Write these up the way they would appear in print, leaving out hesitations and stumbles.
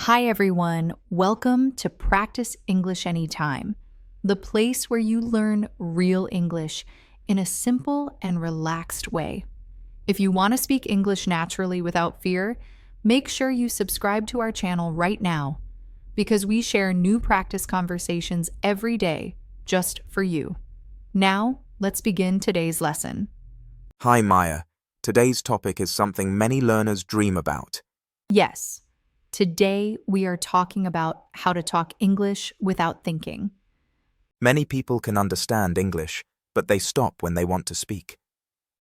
Hi, everyone. Welcome to Practice English Anytime, the place where you learn real English in a simple and relaxed way. If you want to speak English naturally without fear, make sure you subscribe to our channel right now because we share new practice conversations every day just for you. Now, let's begin today's lesson. Hi Maya, today's topic is something many learners dream about. Yes. Today, we are talking about how to talk English without thinking. Many people can understand English, but they stop when they want to speak.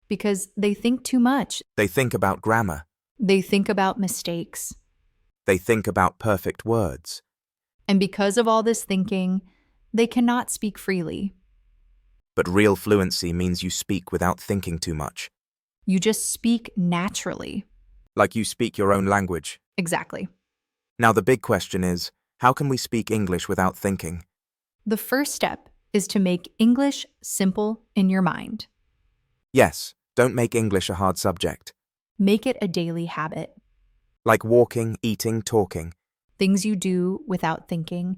Because they think too much. They think about grammar. They think about mistakes. They think about perfect words. And because of all this thinking, they cannot speak freely. But real fluency means you speak without thinking too much. You just speak naturally. Like you speak your own language. Exactly. Now the big question is, how can we speak English without thinking? The first step is to make English simple in your mind. Yes, don't make English a hard subject. Make it a daily habit. Like walking, eating, talking. Things you do without thinking.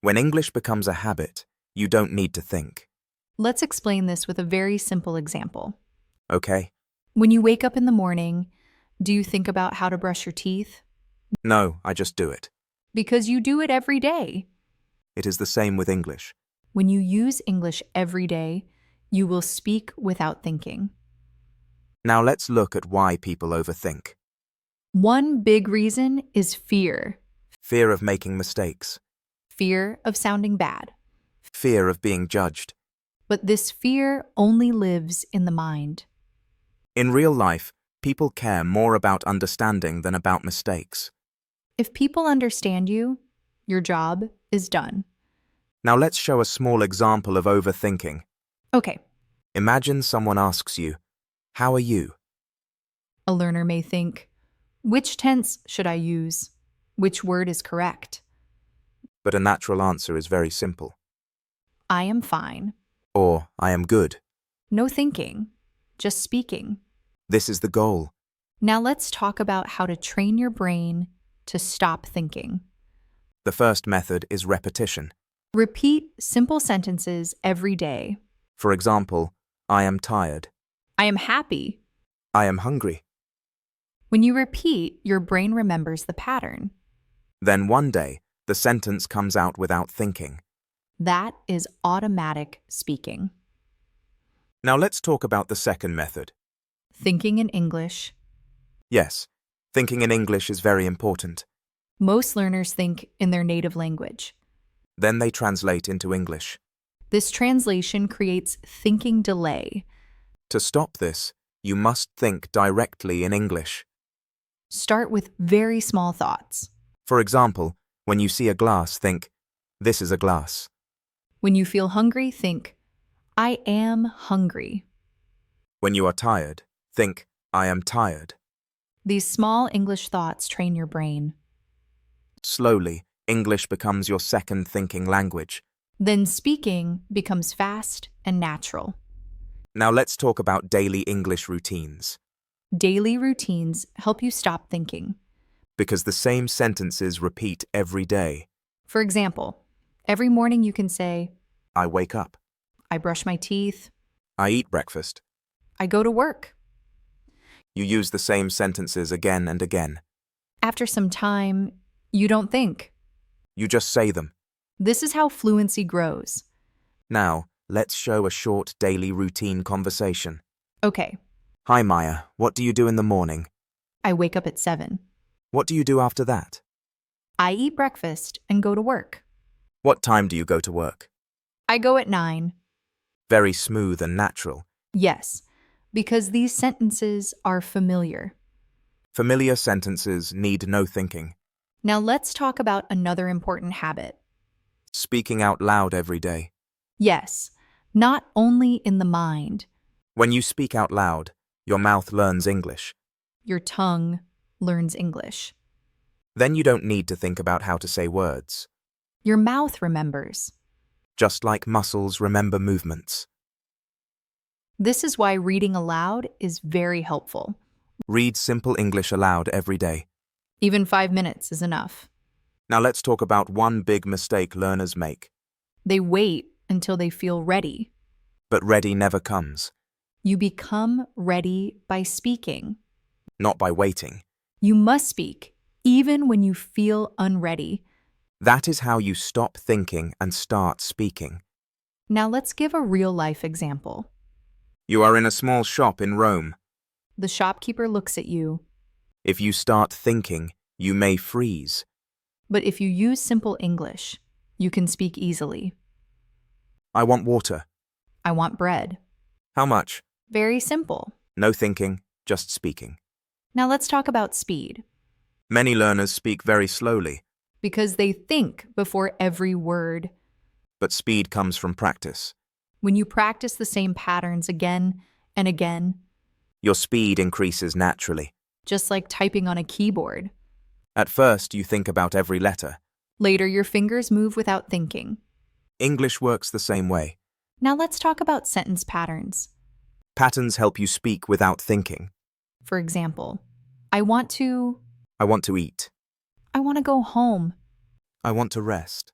When English becomes a habit, you don't need to think. Let's explain this with a very simple example. Okay? When you wake up in the morning, do you think about how to brush your teeth? No, I just do it. Because you do it every day. It is the same with English. When you use English every day, you will speak without thinking. Now let's look at why people overthink. One big reason is fear. Fear of making mistakes. Fear of sounding bad. Fear of being judged. But this fear only lives in the mind. In real life, people care more about understanding than about mistakes. If people understand you, your job is done. Now let's show a small example of overthinking. Okay, Imagine someone asks you, "How are you?" a learner may think, which tense should I use? Which word is correct? But a natural answer is very simple. I am fine. Or, "I am good." No thinking, just speaking. This is the goal. Now let's talk about how to train your brain to stop thinking. The first method is repetition. Repeat simple sentences every day. For example, "I am tired." I am happy. "I am hungry." When you repeat, your brain remembers the pattern. Then one day, the sentence comes out without thinking. That is automatic speaking. Now let's talk about the second method. Thinking in English. Yes, thinking in English is very important. Most learners think in their native language. Then they translate into English. This translation creates thinking delay. To stop this, you must think directly in English. Start with very small thoughts. For example, when you see a glass, think, "This is a glass." When you feel hungry, think, I am hungry. When you are tired, think, "I am tired." These small English thoughts train your brain. Slowly, English becomes your second thinking language. Then speaking becomes fast and natural. Now let's talk about daily English routines. Daily routines help you stop thinking. Because the same sentences repeat every day. For example, every morning you can say, I wake up. I brush my teeth. I eat breakfast. I go to work. You use the same sentences again and again. After some time, you don't think. You just say them. This is how fluency grows. Now, let's show a short daily routine conversation. Okay, Hi Maya, what do you do in the morning? I wake up at 7. What do you do after that? I eat breakfast and go to work. What time do you go to work? I go at 9. Very smooth and natural. Yes, because these sentences are familiar. Familiar sentences need no thinking. Now let's talk about another important habit. Speaking out loud every day. Yes, not only in the mind. When you speak out loud, your mouth learns English. Your tongue learns English. Then you don't need to think about how to say words. Your mouth remembers. Just like muscles remember movements. This is why reading aloud is very helpful. Read simple English aloud every day. Even 5 minutes is enough. Now let's talk about one big mistake learners make. They wait until they feel ready. But ready never comes. You become ready by speaking. Not by waiting. You must speak, even when you feel unready. That is how you stop thinking and start speaking. Now let's give a real-life example. You are in a small shop in Rome. The shopkeeper looks at you. If you start thinking, you may freeze. But if you use simple English, you can speak easily. I want water. I want bread. How much? Very simple. No thinking, just speaking. Now let's talk about speed. Many learners speak very slowly, Because they think before every word. but speed comes from practice. When you practice the same patterns again and again, Your speed increases naturally. just like typing on a keyboard. At first, you think about every letter. Later, your fingers move without thinking. English works the same way. Now let's talk about sentence patterns. Patterns help you speak without thinking. For example, I want to eat. I want to go home. I want to rest.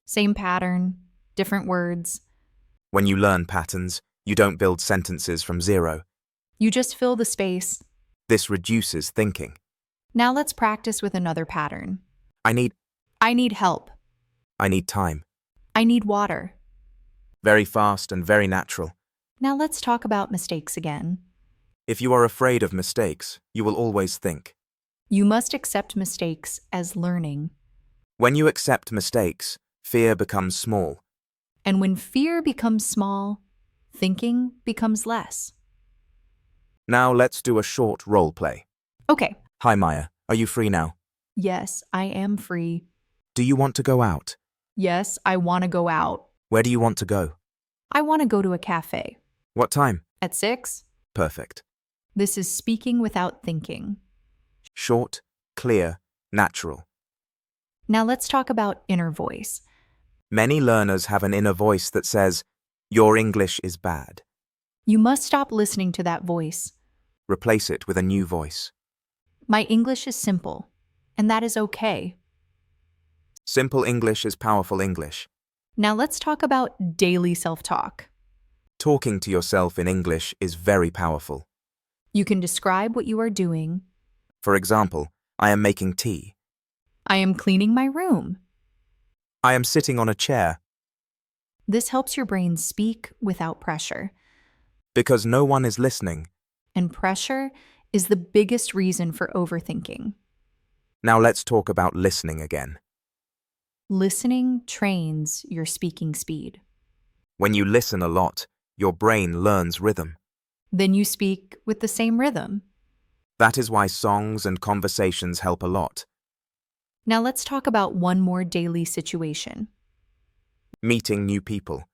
Same pattern, different words. When you learn patterns, you don't build sentences from zero. You just fill the space. This reduces thinking. Now let's practice with another pattern. I need help. I need time. I need water. Very fast and very natural. Now let's talk about mistakes again. If you are afraid of mistakes, you will always think. You must accept mistakes as learning. When you accept mistakes, fear becomes small. And when fear becomes small, thinking becomes less. Now let's do a short role play. Okay. Hi Maya, are you free now? Yes, I am free. Do you want to go out? Yes, I want to go out. Where do you want to go? I want to go to a cafe. What time? At 6? Perfect. This is speaking without thinking. Short, clear, natural. Now let's talk about inner voice. Many learners have an inner voice that says, "Your English is bad." You must stop listening to that voice. Replace it with a new voice. My English is simple, and that is okay. Simple English is powerful English. Now let's talk about daily self-talk. Talking to yourself in English is very powerful. You can describe what you are doing. For example, I am making tea. I am cleaning my room. I am sitting on a chair. This helps your brain speak without pressure. Because no one is listening. And pressure is the biggest reason for overthinking. Now let's talk about listening again. Listening trains your speaking speed. When you listen a lot, your brain learns rhythm. Then you speak with the same rhythm. That is why songs and conversations help a lot. Now let's talk about one more daily situation. Meeting new people.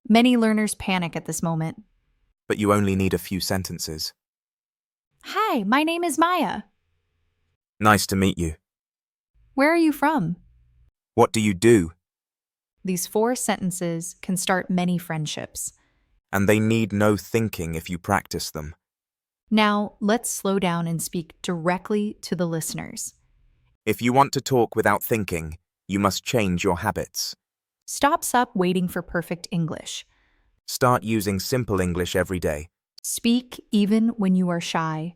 Many learners panic at this moment. But you only need a few sentences. Hi, my name is Maya. Nice to meet you. Where are you from? What do you do? These 4 sentences can start many friendships. And they need no thinking if you practice them. Now, let's slow down and speak directly to the listeners. If you want to talk without thinking, you must change your habits. Stop waiting for perfect English. Start using simple English every day. Speak even when you are shy.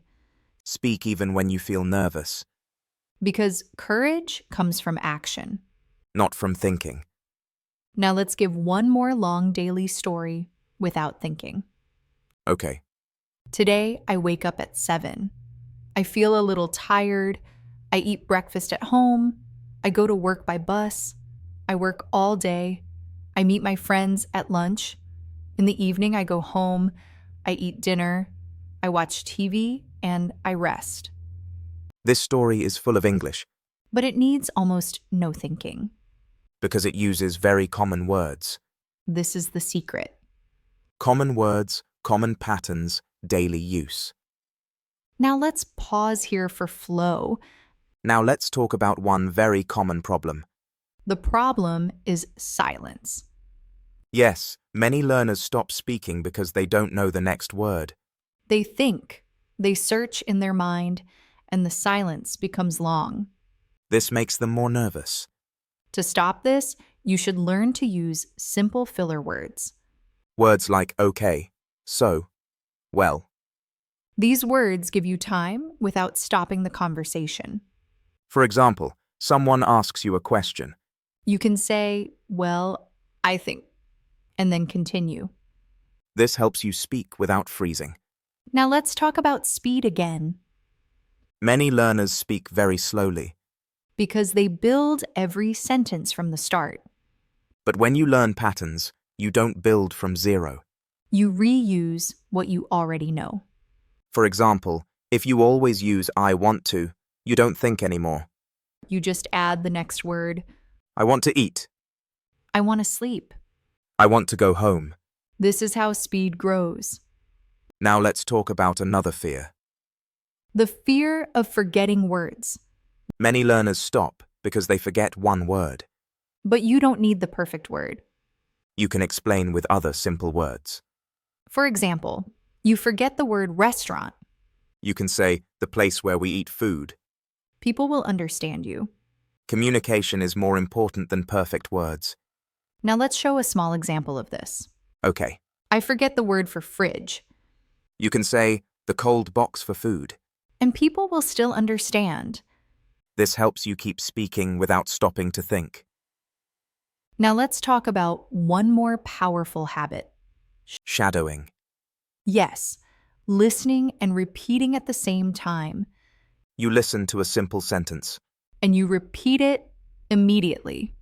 Speak even when you feel nervous, Because courage comes from action. not from thinking. Now let's give one more long daily story without thinking. Okay. Today, I wake up at 7. I feel a little tired. I eat breakfast at home. I go to work by bus. I work all day. I meet my friends at lunch. In the evening, I go home. I eat dinner. I watch TV and I rest. This story is full of English But it needs almost no thinking. because it uses very common words. This is the secret. Common words, common patterns, daily use. Now let's pause here for flow. Now let's talk about one very common problem. The problem is silence. Yes, many learners stop speaking because they don't know the next word. They think, they search in their mind, and the silence becomes long. This makes them more nervous. To stop this, you should learn to use simple filler words. Words like okay, so, well. These words give you time without stopping the conversation. For example, someone asks you a question. You can say, well, I think, and then continue. This helps you speak without freezing. Now let's talk about speed again, Many learners speak very slowly. because they build every sentence from the start. But when you learn patterns, you don't build from zero. You reuse what you already know. For example, if you always use I want to, you don't think anymore. You just add the next word. I want to eat. I want to sleep. I want to go home. This is how speed grows. Now let's talk about another fear. The fear of forgetting words. Many learners stop because they forget one word. But you don't need the perfect word. You can explain with other simple words. For example, you forget the word restaurant. You can say the place where we eat food. People will understand you. Communication is more important than perfect words. Now let's show a small example of this. Okay. I forget the word for fridge, You can say the cold box for food. and people will still understand. This helps you keep speaking without stopping to think. Now let's talk about one more powerful habit. Shadowing. Yes, listening and repeating at the same time, You listen to a simple sentence. and you repeat it immediately.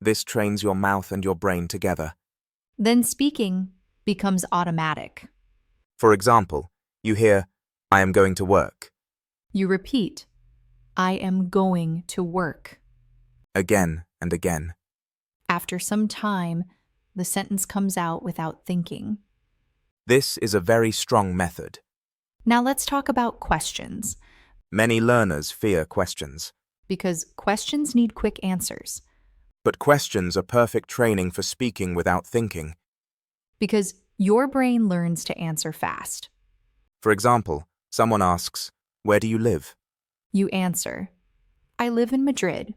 This trains your mouth and your brain together. Then speaking becomes automatic. For example, you hear, I am going to work, You repeat, I am going to work. again and again. After some time, the sentence comes out without thinking. This is a very strong method. Now let's talk about questions, Many learners fear questions, because questions need quick answers. but questions are perfect training for speaking without thinking. Because your brain learns to answer fast. For example, someone asks, where do you live? You answer, I live in Madrid.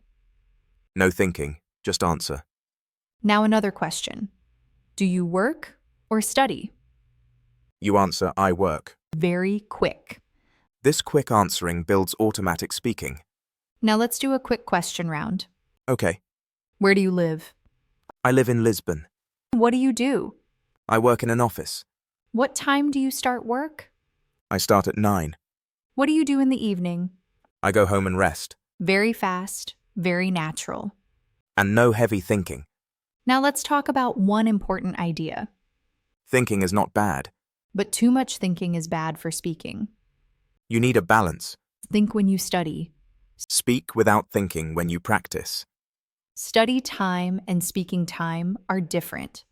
No thinking, just answer. Now another question. Do you work or study? You answer, I work. Very quick. This quick answering builds automatic speaking. Now let's do a quick question round. Okay, Where do you live? I live in Lisbon. What do you do? I work in an office. What time do you start work? I start at 9. What do you do in the evening? I go home and rest. Very fast, very natural. And no heavy thinking. Now let's talk about one important idea. Thinking is not bad. But too much thinking is bad for speaking. You need a balance. Think when you study. Speak without thinking when you practice. Study time and speaking time are different.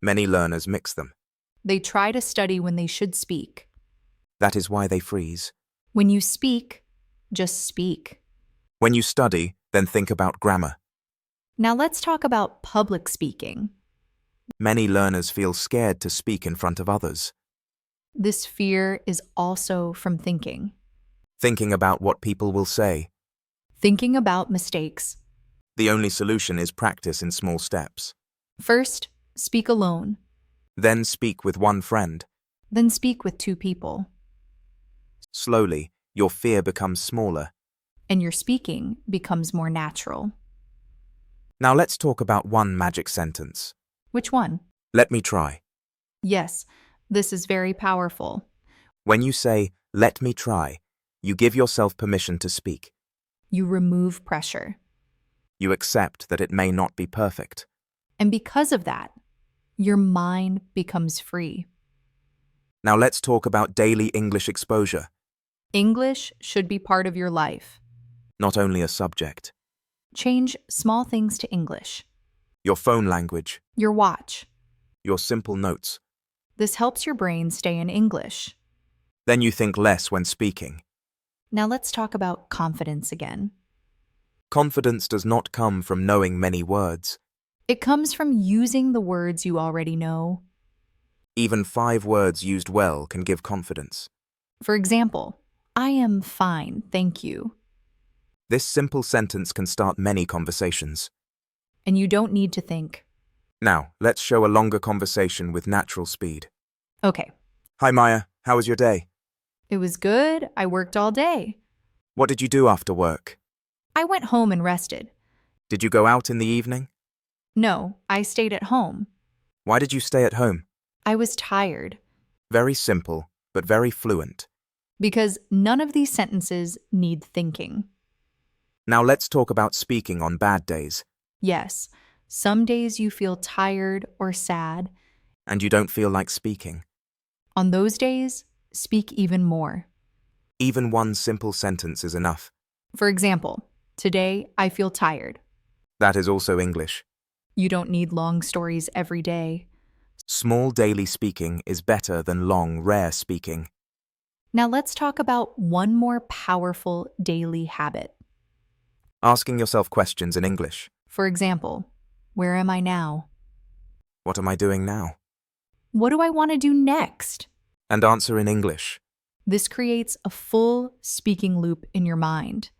Many learners mix them. They try to study when they should speak. That is why they freeze. When you speak, just speak. When you study, then think about grammar. Now let's talk about public speaking. Many learners feel scared to speak in front of others. This fear is also from thinking. Thinking about what people will say. Thinking about mistakes. The only solution is practice in small steps. First, speak alone. Then speak with one friend. Then speak with 2 people. Slowly, your fear becomes smaller. And your speaking becomes more natural. Now let's talk about one magic sentence. Which one? Let me try. Yes, this is very powerful. When you say, let me try, you give yourself permission to speak. You remove pressure. You accept that it may not be perfect. And because of that, your mind becomes free. Now let's talk about daily English exposure, English should be part of your life. not only a subject. Change small things to English. Your phone language, Your watch. your simple notes. This helps your brain stay in English. Then you think less when speaking. Now let's talk about confidence again. Confidence does not come from knowing many words. It comes from using the words you already know. Even 5 words used well can give confidence. For example, I am fine, thank you. This simple sentence can start many conversations. And you don't need to think. Now, let's show a longer conversation with natural speed. Okay, Hi Maya, how was your day? it was good. I worked all day. What did you do after work? I went home and rested. Did you go out in the evening? No, I stayed at home. Why did you stay at home? I was tired. Very simple, but very fluent. Because none of these sentences need thinking. Now let's talk about speaking on bad days. Yes, some days you feel tired or sad. And you don't feel like speaking. On those days, speak even more. Even one simple sentence is enough. For example, today I feel tired. That is also English. You don't need long stories every day. Small daily speaking is better than long, rare speaking. Now let's talk about one more powerful daily habit. Asking yourself questions in English. For example, where am I now? What am I doing now? What do I want to do next? And answer in English. This creates a full speaking loop in your mind.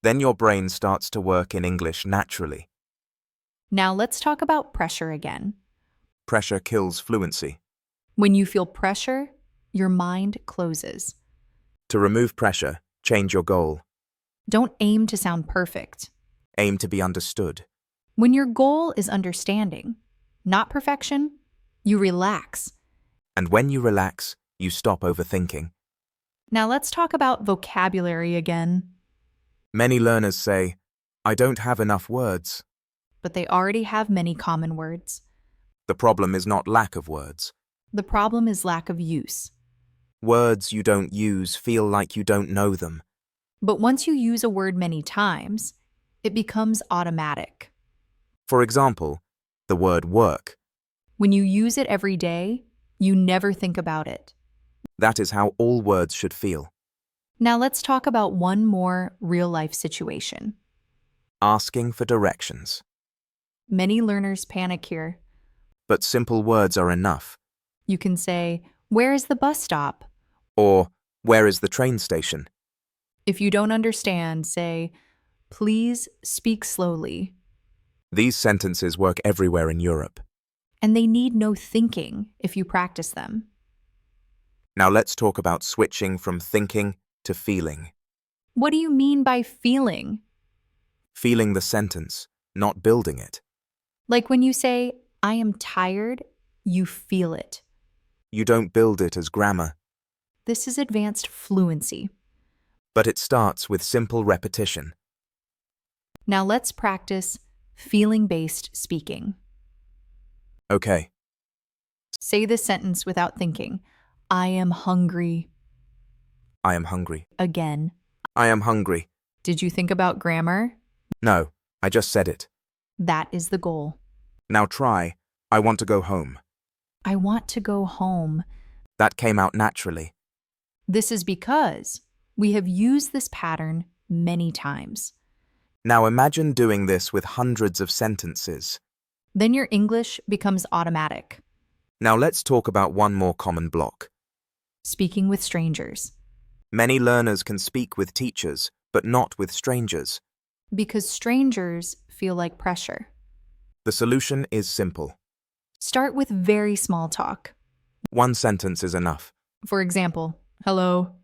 Then your brain starts to work in English naturally. Now let's talk about pressure again. Pressure kills fluency. When you feel pressure, your mind closes. To remove pressure, change your goal. Don't aim to sound perfect. Aim to be understood. When your goal is understanding, not perfection, you relax. And when you relax, you stop overthinking. Now let's talk about vocabulary again. Many learners say, I don't have enough words. But they already have many common words. The problem is not lack of words. The problem is lack of use. Words you don't use feel like you don't know them. But once you use a word many times, it becomes automatic. For example, the word work. When you use it every day, you never think about it. That is how all words should feel. Now let's talk about one more real-life situation. Asking for directions. Many learners panic here. But simple words are enough. You can say, "Where is the bus stop?" Or, where is the train station? If you don't understand, say, "Please speak slowly." These sentences work everywhere in Europe. And they need no thinking if you practice them. Now let's talk about switching from thinking to feeling. What do you mean by feeling? Feeling the sentence, not building it. Like when you say, "I am tired," you feel it. You don't build it as grammar. This is advanced fluency. But it starts with simple repetition. Now let's practice feeling-based speaking. Okay, Say this sentence without thinking. I am hungry. I am hungry. Again. I am hungry. Did you think about grammar? No, I just said it. That is the goal. Now try, I want to go home. I want to go home. That came out naturally. This is because we have used this pattern many times. Now imagine doing this with hundreds of sentences. Then your English becomes automatic. Now let's talk about one more common block. Speaking with strangers. Many learners can speak with teachers, but not with strangers. Because strangers feel like pressure. The solution is simple. Start with very small talk. One sentence is enough. For example, "Hello.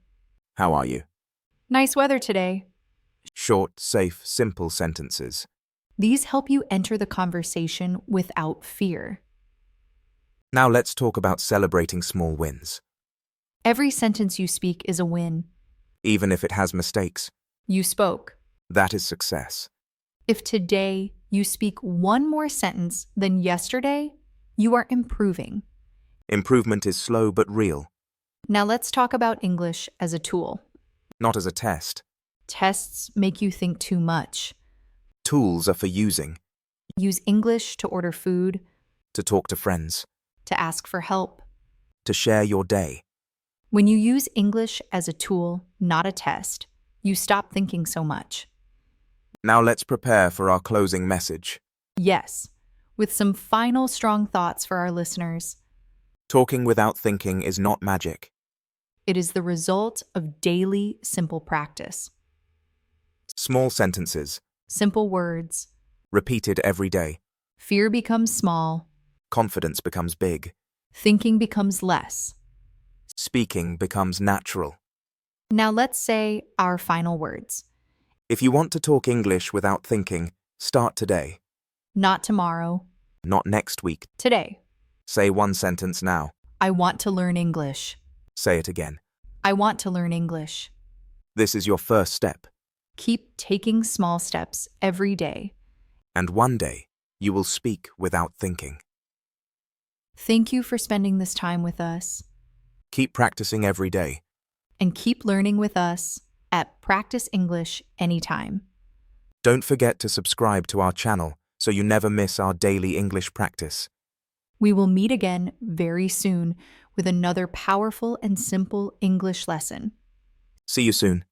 How are you? Nice weather today." Short, safe, simple sentences. These help you enter the conversation without fear. Now let's talk about celebrating small wins. Every sentence you speak is a win. Even if it has mistakes, You spoke. that is success. If today you speak one more sentence than yesterday, you are improving. Improvement is slow but real, Now let's talk about English as a tool. not as a test. Tests make you think too much. Tools are for using, Use English to order food, to talk to friends, to ask for help. to share your day. When you use English as a tool, not a test, you stop thinking so much. Now let's prepare for our closing message. Yes, with some final strong thoughts for our listeners. Talking without thinking is not magic. It is the result of daily simple practice. Small sentences, simple words. repeated every day. Fear becomes small. Confidence becomes big. Thinking becomes less. Speaking becomes natural. Now let's say our final words. If you want to talk English without thinking, start today. Not tomorrow. Not next week. Today. Say one sentence now. I want to learn English. Say it again. I want to learn English. This is your first step. Keep taking small steps every day. And one day, you will speak without thinking. Thank you for spending this time with us. Keep practicing every day. And keep learning with us at Practice English Anytime. Don't forget to subscribe to our channel so you never miss our daily English practice. We will meet again very soon with another powerful and simple English lesson. See you soon.